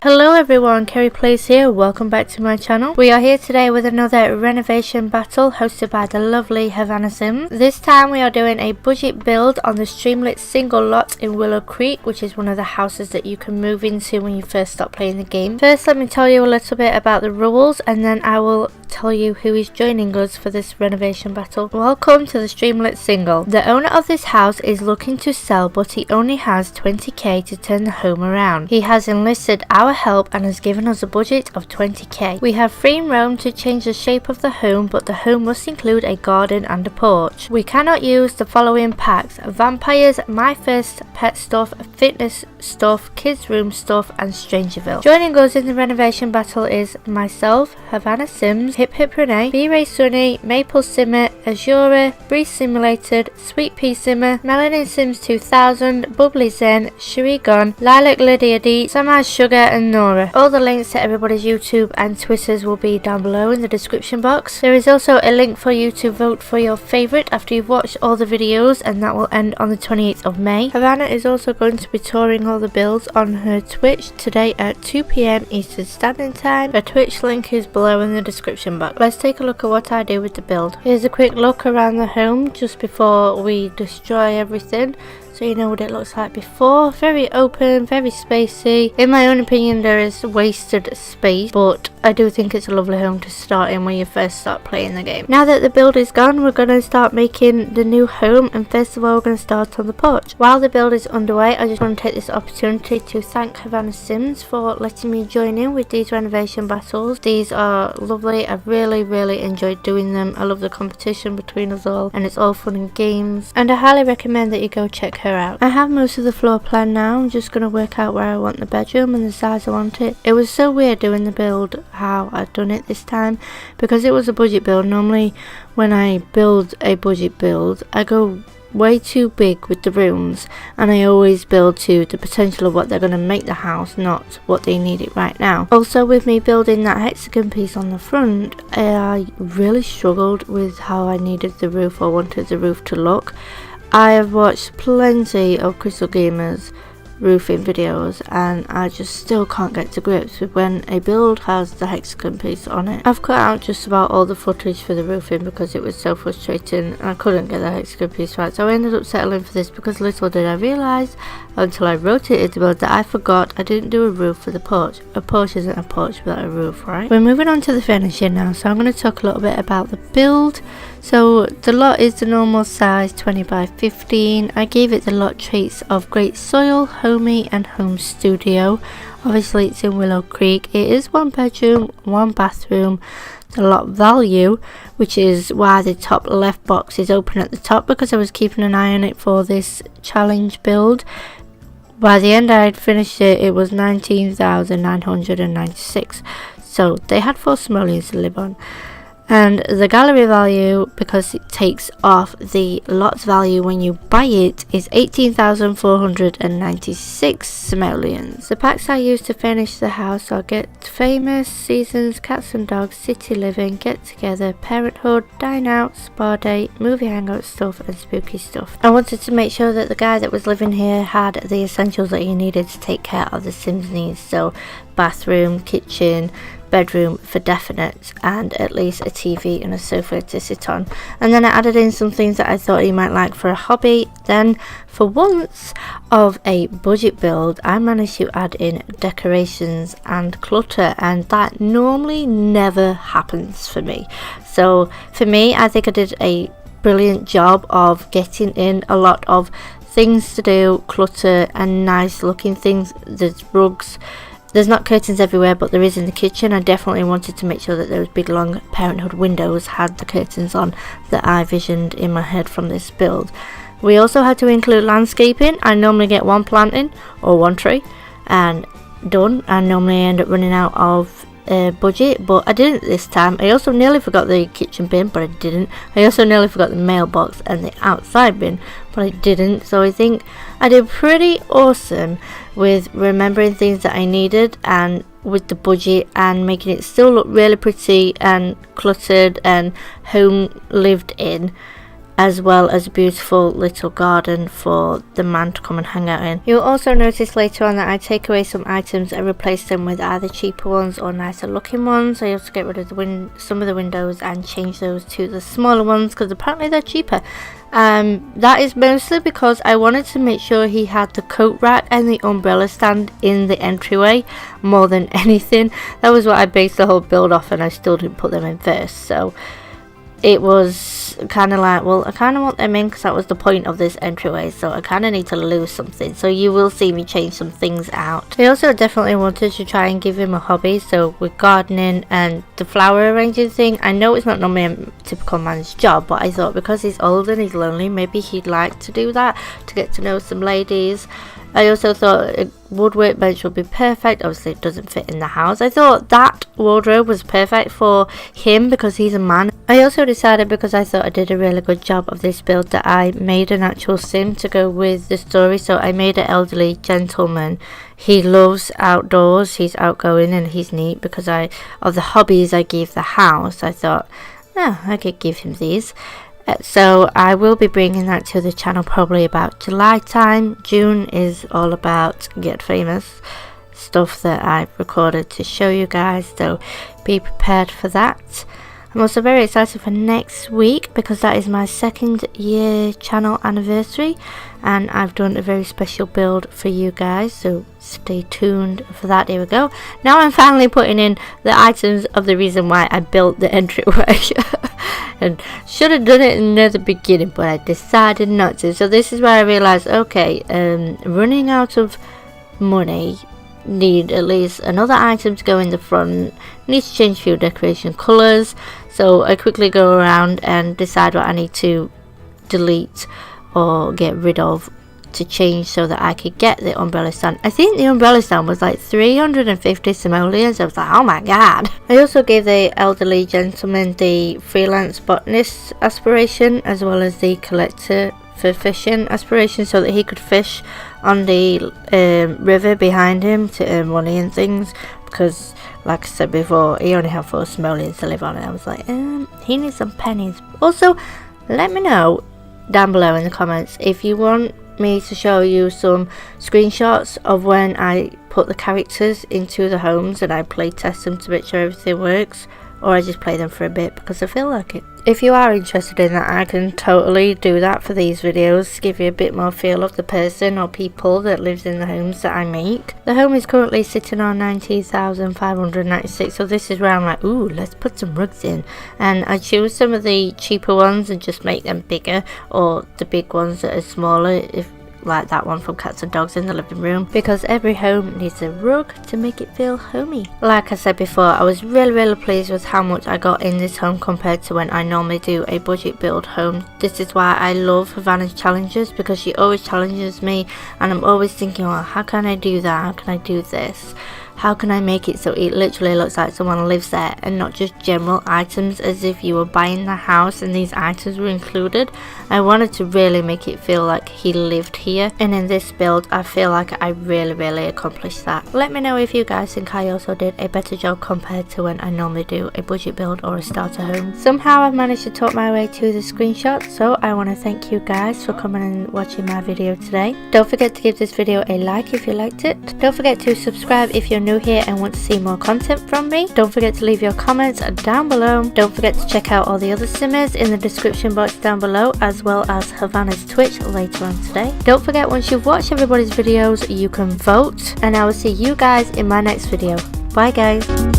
Hello everyone, KerryPlays here. Welcome back to my channel. We are here today with another renovation battle hosted by the lovely Havana Sims. This time we are doing a budget build on the Streamlet single lot in Willow Creek, which is one of the houses that you can move into when you first start playing the game. First, let me tell you a little bit about the rules, and then I will tell you who is joining us for this renovation battle. Welcome to the Streamlet single. The owner of this house is looking to sell, but he only has 20k to turn the home around. He has enlisted our help and has given us a budget of 20k. We have free roam to change the shape of the home, but the home must include a garden and a porch. We cannot use the following packs: vampires, my first pet stuff, fitness stuff, kids room stuff, and Strangerville. Joining us in the renovation battle is myself, Havana Sims, Hip Hip Renee, B-Ray Sunny, Maple Simmer, Azura, Bree Simulated, Sweet Pea Simmer, Melanin Sims 2000, Bubbly Zen, Cherie Gun, Lilac Lydia D, Samaj Sugar, and Nora. All the links to everybody's YouTube and Twitters will be down below in the description box. There is also a link for you to vote for your favourite after you've watched all the videos, and that will end on the 28th of May. Havana is also going to be touring all the builds on her Twitch today at 2 PM Eastern Standard Time. Her Twitch link is below in the description box. Let's take a look at what I do with the build. Here's a quick look around the home just before we destroy everything, so you know what it looks like before. Very open, very spacey. In my own opinion, there is wasted space, but I do think it's a lovely home to start in when you first start playing the game. Now that the build is gone, we're going to start making the new home, and first of all we're going to start on the porch. While the build is underway, I just want to take this opportunity to thank Havana Sims for letting me join in with these renovation battles. These are lovely. I've really enjoyed doing them. I love the competition between us all, and it's all fun and games, and I highly recommend that you go check her out. I have most of the floor plan now. I'm just going to work out where I want the bedroom and the size I want it. It was so weird doing the build how I've done it this time, because it was a budget build. Normally when I build a budget build, I go way too big with the rooms, and I always build to the potential of what they're going to make the house, not what they need it right now. Also, with me building that hexagon piece on the front, I really struggled with how I needed the roof or wanted the roof to look. I have watched plenty of Crystal Gamers roofing videos, and I just still can't get to grips with when a build has the hexagon piece on it. I've cut out just about all the footage for the roofing because it was so frustrating and I couldn't get the hexagon piece right, so I ended up settling for this, because little did I realise until I rotated the build that I forgot I didn't do a roof for the porch. A porch isn't a porch without a roof, right? We're moving on to the finishing now, so I'm going to talk a little bit about the build. So the lot is the normal size, 20 by 15. I gave it the lot traits of great soil, homey, and home studio. Obviously it's in Willow Creek. It is 1 bedroom, 1 bathroom. The lot value, which is why the top left box is open at the top, because I was keeping an eye on it for this challenge build. By the end I had finished it, it was 19,996. So they had 4 simoleons to live on. And the gallery value, because it takes off the lot's value when you buy it, is 18,496 simoleons. The packs I use to finish the house are Get Famous, Seasons, Cats and Dogs, City Living, Get Together, Parenthood, Dine Out, Spa Day, Movie Hangout stuff, and Spooky stuff. I wanted to make sure that the guy that was living here had the essentials that he needed to take care of the Sims needs, so bathroom, kitchen, bedroom for definite, and at least a TV and a sofa to sit on. And then I added in some things that I thought he might like for a hobby. Then for once of a budget build, I managed to add in decorations and clutter, and that normally never happens for me. So for me, I think I did a brilliant job of getting in a lot of things to do, clutter, and nice looking things. There's rugs. There's not curtains everywhere, but there is in the kitchen. I definitely wanted to make sure that those big long Parenthood windows had the curtains on that I visioned in my head from this build. We also had to include landscaping. I normally get 1 planting or 1 tree and done. I normally end up running out of budget, but I didn't this time. I also nearly forgot the kitchen bin, but I didn't. I also nearly forgot the mailbox and the outside bin, but I didn't. So I think I did pretty awesome with remembering things that I needed and with the budget, and making it still look really pretty and cluttered and home lived in. as well as a beautiful little garden for the man to come and hang out in. You'll also notice later on that I take away some items and replace them with either cheaper ones or nicer looking ones. I also get rid of some of the windows and change those to the smaller ones because apparently they're cheaper. That is mostly because I wanted to make sure he had the coat rack and the umbrella stand in the entryway more than anything. That was what I based the whole build off, and I still didn't put them in first. So it was kind of like, well, I kind of want them in because that was the point of this entryway, so I kind of need to lose something. So you will see me change some things out. I also definitely wanted to try and give him a hobby, so with gardening and the flower arranging thing, I know it's not normally a typical man's job, but I thought because he's old and he's lonely, maybe he'd like to do that, to get to know some ladies. I also thought a wood workbench would be perfect. Obviously it doesn't fit in the house. I thought that wardrobe was perfect for him because he's a man. I also decided, because I thought I did a really good job of this build, that I made an actual sim to go with the story. So I made an elderly gentleman. He loves outdoors, he's outgoing and he's neat. Because of the hobbies I gave the house, I thought, oh, I could give him these. So I will be bringing that to the channel probably about July time. June is all about Get Famous stuff that I've recorded to show you guys, so be prepared for that. I'm also very excited for next week because that is my 2nd year channel anniversary, and I've done a very special build for you guys, so stay tuned for that. Here we go. Now I'm finally putting in the items of the reason why I built the entryway. And should have done it near the beginning, but I decided not to. So this is where I realized, okay, running out of money, need at least another item to go in the front, need to change a few decoration colors. So I quickly go around and decide what I need to delete or get rid of to change so that I could get the umbrella stand. I think the umbrella stand was like 350 simoleons. I was like, oh my god. I also gave the elderly gentleman the freelance botanist aspiration as well as the collector for fishing aspiration, so that he could fish on the river behind him to earn money and things, because like I said before, he only had 4 simoleons to live on, and I was like, he needs some pennies. Also, let me know down below in the comments if you want me to show you some screenshots of when I put the characters into the homes and I play test them to make sure everything works, or I just play them for a bit because I feel like it. If you are interested in that, I can totally do that for these videos, give you a bit more feel of the person or people that lives in the homes that I make. The home is currently sitting on 19,596, so this is where I'm like, ooh, let's put some rugs in. And I choose some of the cheaper ones and just make them bigger, or the big ones that are smaller, if like that one from Cats and Dogs in the living room, because every home needs a rug to make it feel homey. Like I said before, I was really pleased with how much I got in this home compared to when I normally do a budget build home. This is why I love Havana's challenges, because she always challenges me and I'm always thinking, well, how can I do that, how can I do this, how can I make it so it literally looks like someone lives there and not just general items as if you were buying the house and these items were included. I wanted to really make it feel like he lived here, and in this build I feel like I really accomplished that. Let me know if you guys think I also did a better job compared to when I normally do a budget build or a starter home. Somehow I've managed to talk my way to the screenshots, so I want to thank you guys for coming and watching my video today. Don't forget to give this video a like if you liked it. Don't forget to subscribe if you're new here and want to see more content from me. Don't forget to leave your comments down below. Don't forget to check out all the other simmers in the description box down below, as well as Havana's Twitch later on today. Don't forget, once you've watched everybody's videos, you can vote, and I will see you guys in my next video. Bye guys.